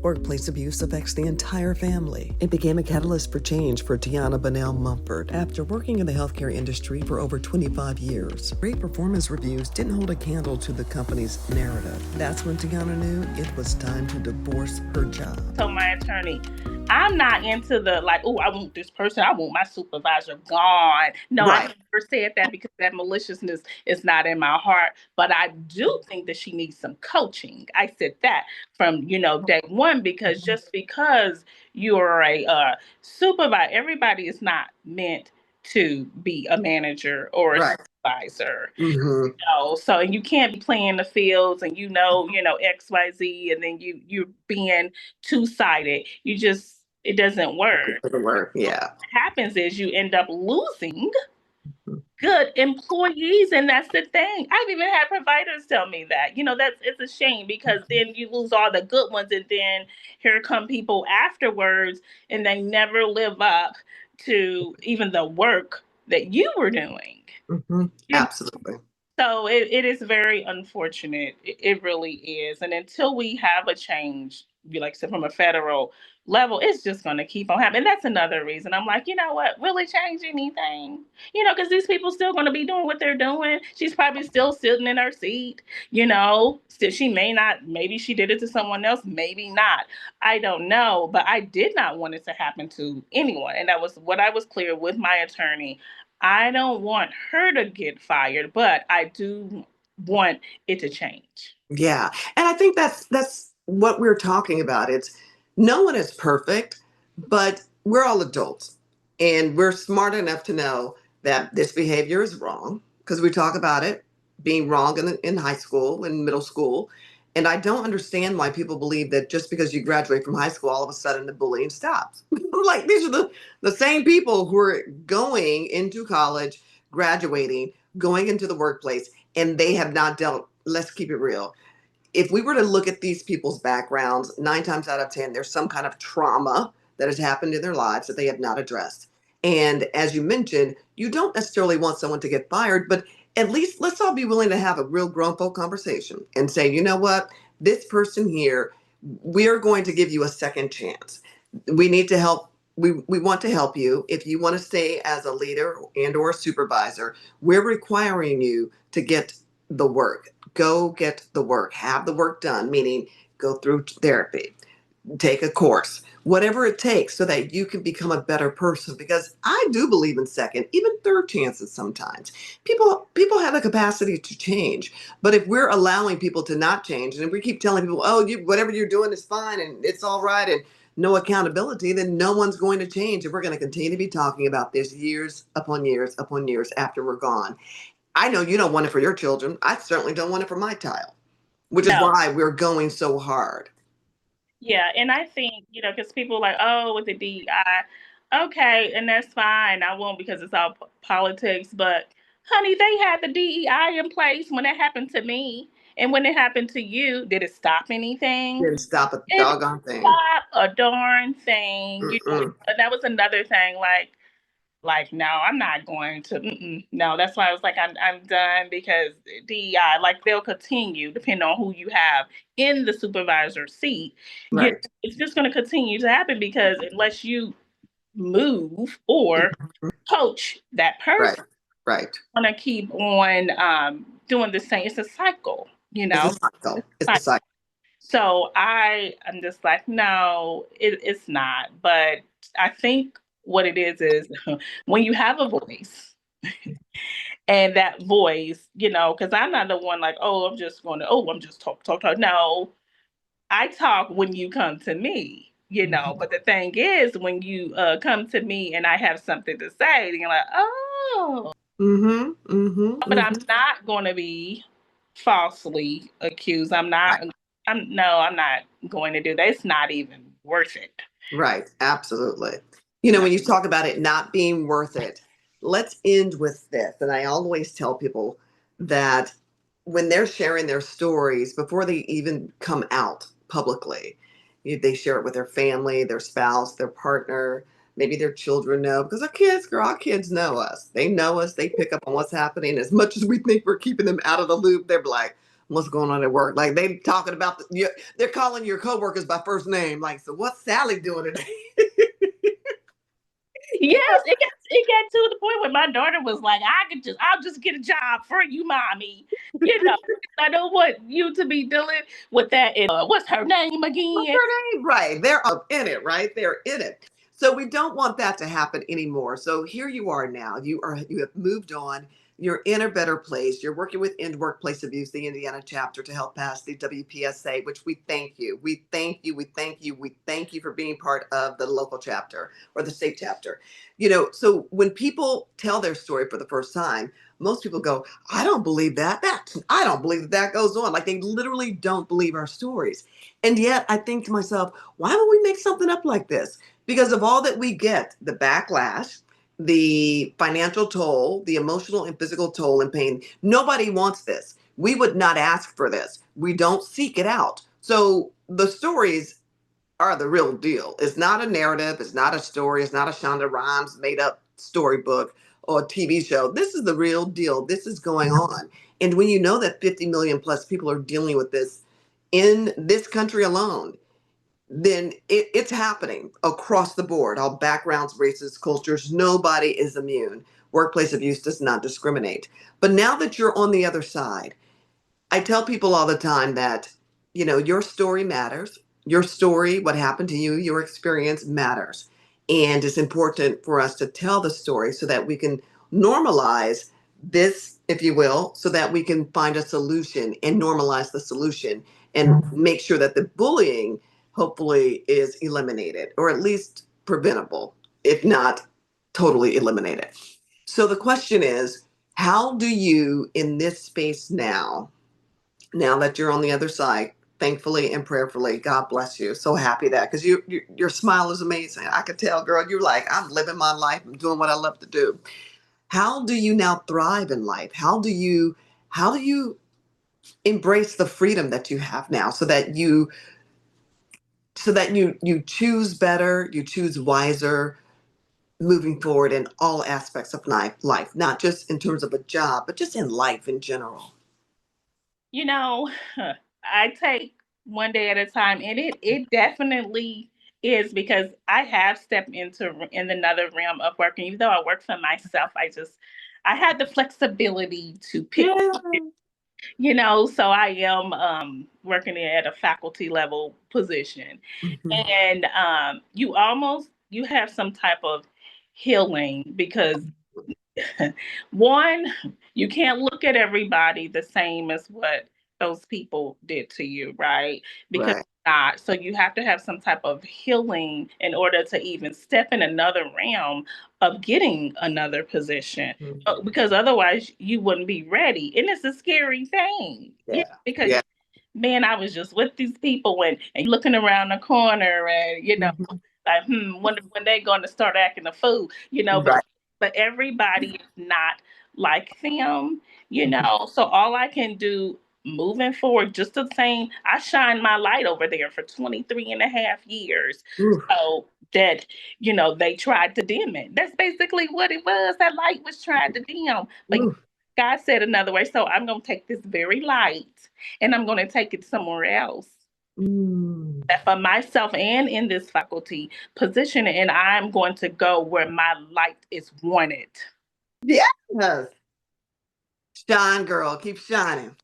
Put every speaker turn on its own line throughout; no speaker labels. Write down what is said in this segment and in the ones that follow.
Workplace abuse affects the entire family. It became a catalyst for change for Tiana Bunnell Mumford after working in the healthcare industry for over 25 years. Great performance reviews didn't hold a candle to the company's narrative. That's when Tiana knew it was time to divorce her job.
Told my attorney, I'm not into the like, oh, I want this person, I want my supervisor gone. No, I
Right.
never said that because that maliciousness is not in my heart. But I do think that she needs some coaching. I said that from, day one, because just because you're a supervisor, everybody is not meant to be a manager or a
Right.
supervisor.
Mm-hmm.
So and you can't be playing the fields and XYZ, and then you're being two-sided. It doesn't work.
Doesn't work.
What
Yeah.
happens is you end up losing good employees, and that's the thing. I've even had providers tell me that. It's a shame because then you lose all the good ones, and then here come people afterwards, and they never live up to even the work that you were doing.
Mm-hmm.
You
Absolutely.
So it is very unfortunate. It really is. And until we have a change, like I said, from a federal level, it's just going to keep on happening. And that's another reason. I'm like, you know what? Really change anything? Because these people still going to be doing what they're doing. She's probably still sitting in her seat. Still, she may not, maybe she did it to someone else, maybe not. I don't know. But I did not want it to happen to anyone. And that was what I was clear with my attorney. I don't want her to get fired, but I do want it to change.
Yeah. And I think that's what we're talking about. It's no one is perfect, but we're all adults and we're smart enough to know that this behavior is wrong because we talk about it being wrong in high school and middle school. And I don't understand why people believe that just because you graduate from high school, all of a sudden the bullying stops. Like these are the same people who are going into college, graduating, going into the workplace, and they have not dealt, let's keep it real, if we were to look at these people's backgrounds, 9 times out of 10, there's some kind of trauma that has happened in their lives that they have not addressed. And as you mentioned, you don't necessarily want someone to get fired, but at least let's all be willing to have a real grown folk conversation and say, you know what, this person here, we are going to give you a second chance. We need to help. We want to help you. If you want to stay as a leader and or a supervisor, we're requiring you to get the work. Go get the work, have the work done, meaning go through therapy, take a course, whatever it takes so that you can become a better person. Because I do believe in second, even third chances sometimes. People have the capacity to change. But if we're allowing people to not change, and if we keep telling people, oh, whatever you're doing is fine and it's all right, and no accountability, then no one's going to change. And we're going to continue to be talking about this years upon years upon years after we're gone. I know you don't want it for your children. I certainly don't want it for my child, which is
No.
why we're going so hard.
Yeah. And I think, because people are like, oh, with the DEI, okay, and that's fine. I won't because it's all politics. But, honey, they had the DEI in place when it happened to me. And when it happened to you, did it stop anything?
Didn't stop a
It didn't
doggone thing.
stop a darn thing.
Mm-mm.
And that was another thing. Like, no, I'm not going to. No, that's why I was like, I'm done because DEI, like, they'll continue depending on who you have in the supervisor seat.
Right.
It's just going to continue to happen because unless you move or coach that
Right.
person,
Right.
going to keep on doing the same. It's a cycle, you
It's a
know.
cycle. It's a cycle.
So I'm just like, no, it's not. But I think what it is when you have a voice and that voice, because I'm not the one like, oh, I'm just talk, talk, talk. No, I talk when you come to me, But the thing is, when you come to me and I have something to say, then you're like, oh,
Mm-hmm. Mm-hmm.
but I'm
Mm-hmm.
not going to be falsely accused.
Right.
I'm not going to do that. It's not even worth it.
Right. Absolutely.
No.
When you talk about it not being worth it, let's end with this. And I always tell people that when they're sharing their stories before they even come out publicly, they share it with their family, their spouse, their partner, maybe their children know because our kids know us. They know us. They pick up on what's happening. As much as we think we're keeping them out of the loop, they're like, what's going on at work. Like they talking about they're calling your coworkers by first name. Like, so what's Sally doing today?
Yes, it got to the point where my daughter was like, I'll just get a job for you, mommy. You know, I don't want you to be dealing with that. And what's her name
What's
again?
her name? Right. They're up in it, right? They're in it. So we don't want that to happen anymore. So here you are now. You have moved on. You're in a better place. You're working with End Workplace Abuse, the Indiana chapter, to help pass the WPSA, which we thank you. We thank you. We thank you. We thank you for being part of the local chapter or the state chapter. So when people tell their story for the first time, most people go, I don't believe that. I don't believe that goes on. Like they literally don't believe our stories. And yet I think to myself, why would we make something up like this? Because of all that we get, the backlash, the financial toll, the emotional and physical toll and pain. Nobody wants this. We would not ask for this. We don't seek it out. So the stories are the real deal. It's not a narrative. It's not a story. It's not a Shonda Rhimes made up storybook or a TV show. This is the real deal. This is going on. And when you know that 50 million plus people are dealing with this in this country alone, then it's happening across the board, all backgrounds, races, cultures. Nobody is immune. Workplace abuse does not discriminate. But now that you're on the other side, I tell people all the time that, your story matters. Your story, what happened to you, your experience matters. And it's important for us to tell the story so that we can normalize this, if you will, so that we can find a solution and normalize the solution and make sure that the bullying hopefully is eliminated or at least preventable, if not totally eliminated. So the question is, how do you in this space now that you're on the other side, thankfully and prayerfully, God bless you. So happy that because your smile is amazing. I could tell, girl, you're like, I'm living my life. I'm doing what I love to do. How do you now thrive in life? How do you embrace the freedom that you have now so that you choose better, you choose wiser moving forward in all aspects of life, not just in terms of a job, but just in life in general.
You know, I take one day at a time, and it definitely is because I have stepped into in another realm of working. Even though I work for myself, I had the flexibility to pick.
Yeah.
So I am working at a faculty level position,
Mhm.
and you have some type of healing because one, you can't look at everybody the same as what those people did to you, right? Because
Right.
not. So you have to have some type of healing in order to even step in another realm of getting another position.
Mhm.
Because otherwise you wouldn't be ready. And it's a scary thing. Yeah,
Yeah.
because
Yeah.
man, I was just with these people and you looking around the corner and
Mhm.
like, when they gonna start acting a fool,
Right.
but everybody is not like them,
Mhm.
So all I can do moving forward, just the same, I shine my light over there for 23 and a half years.
Oof.
So that, they tried to dim it. That's basically what it was. That light was tried to dim. But
Oof.
God said another way. So I'm going to take this very light and I'm going to take it somewhere else.
Mm.
That for myself and in this faculty position, and I'm going to go where my light is wanted.
Yes. Shine, girl. Keep shining.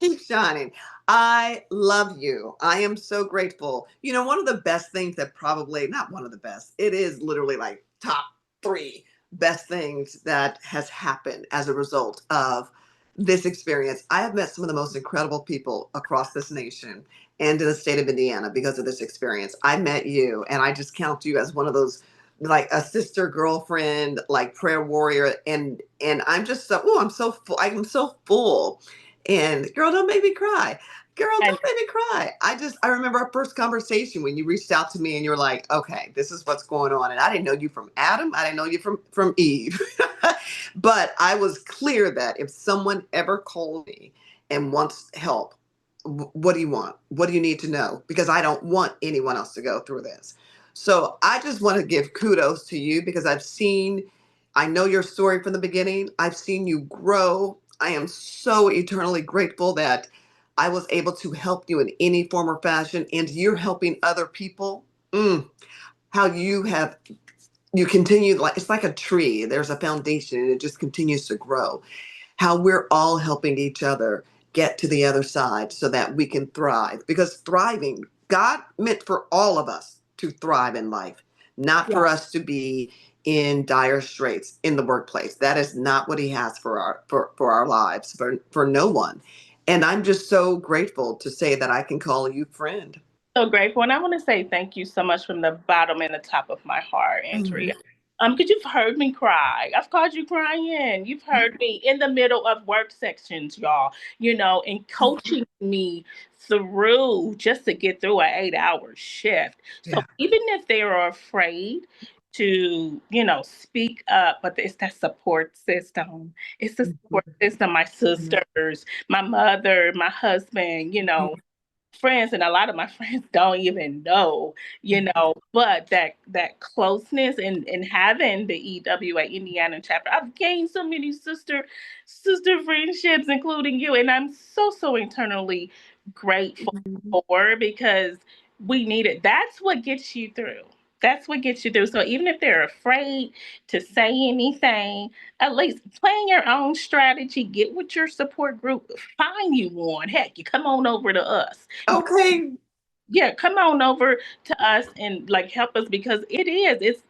Keep shining. I love you. I am so grateful. One of the best things that probably, not one of the best, it is literally like top three best things that has happened as a result of this experience. I have met some of the most incredible people across this nation and in the state of Indiana because of this experience. I met you, and I just count you as one of those, like a sister, girlfriend, like prayer warrior, and I'm just so, oh, I'm so full. I'm so full. And girl, don't make me cry. Girl,
And
don't make me cry. I remember our first conversation when you reached out to me and you're like, okay, this is what's going on. And I didn't know you from Adam. I didn't know you from Eve. But I was clear that if someone ever called me and wants help, what do you want? What do you need to know? Because I don't want anyone else to go through this. So I just want to give kudos to you because I know your story from the beginning. I've seen you grow. I am so eternally grateful that I was able to help you in any form or fashion, and you're helping other people. How you continue, like it's like a tree. There's a foundation and it just continues to grow. How we're all helping each other get to the other side so that we can thrive. Because thriving, God meant for all of us to thrive in life, not
Yeah.
for us to be in dire straits in the workplace. That is not what he has for our lives, for no one. And I'm just so grateful to say that I can call you friend.
So grateful. And I want to say thank you so much from the bottom and the top of my heart, Andrea. Because you've heard me cry. I've called you crying. You've heard me in the middle of work sections, y'all, and coaching me through just to get through an 8-hour shift. So
Yeah.
even if they are afraid to, speak up, but it's that support system. It's the support system, my sisters, my mother, my husband, friends, and a lot of my friends don't even know, but that closeness and having the EWA Indiana chapter, I've gained so many sister friendships, including you, and I'm so internally grateful for, because we need it. That's what gets you through. That's what gets you through. So even if they're afraid to say anything, at least plan your own strategy, get with your support group, find you one. Heck, you come on over to us.
Okay.
Yeah, come on over to us and like help us, because it is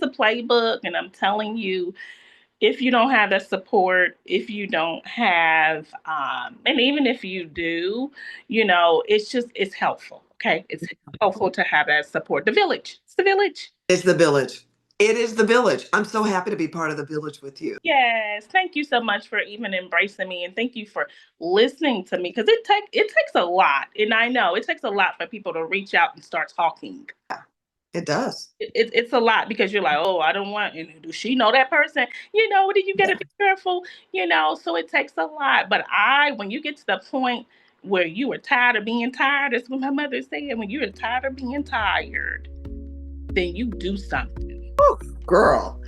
a playbook, and I'm telling you, if you don't have that support, if you don't have and even if you do, it's helpful. Okay, it's helpful to have that support. The village. It's the village.
It's the village. It is the village. I'm so happy to be part of the village with you.
Yes, thank you so much for even embracing me, and thank you for listening to me, because it takes a lot, and I know it takes a lot for people to reach out and start talking.
It does.
It's a lot, because you're like, oh, I don't want, and does she know that person? You got to be careful, so it takes a lot. But when you get to the point where you are tired of being tired, that's what my mother said, when you're tired of being tired, then you do something.
Whew, girl,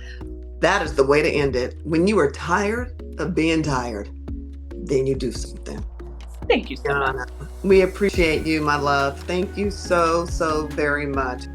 that is the way to end it. When you are tired of being tired, then you do something.
Thank you so much.
Yana, we appreciate you, my love. Thank you so, so very much.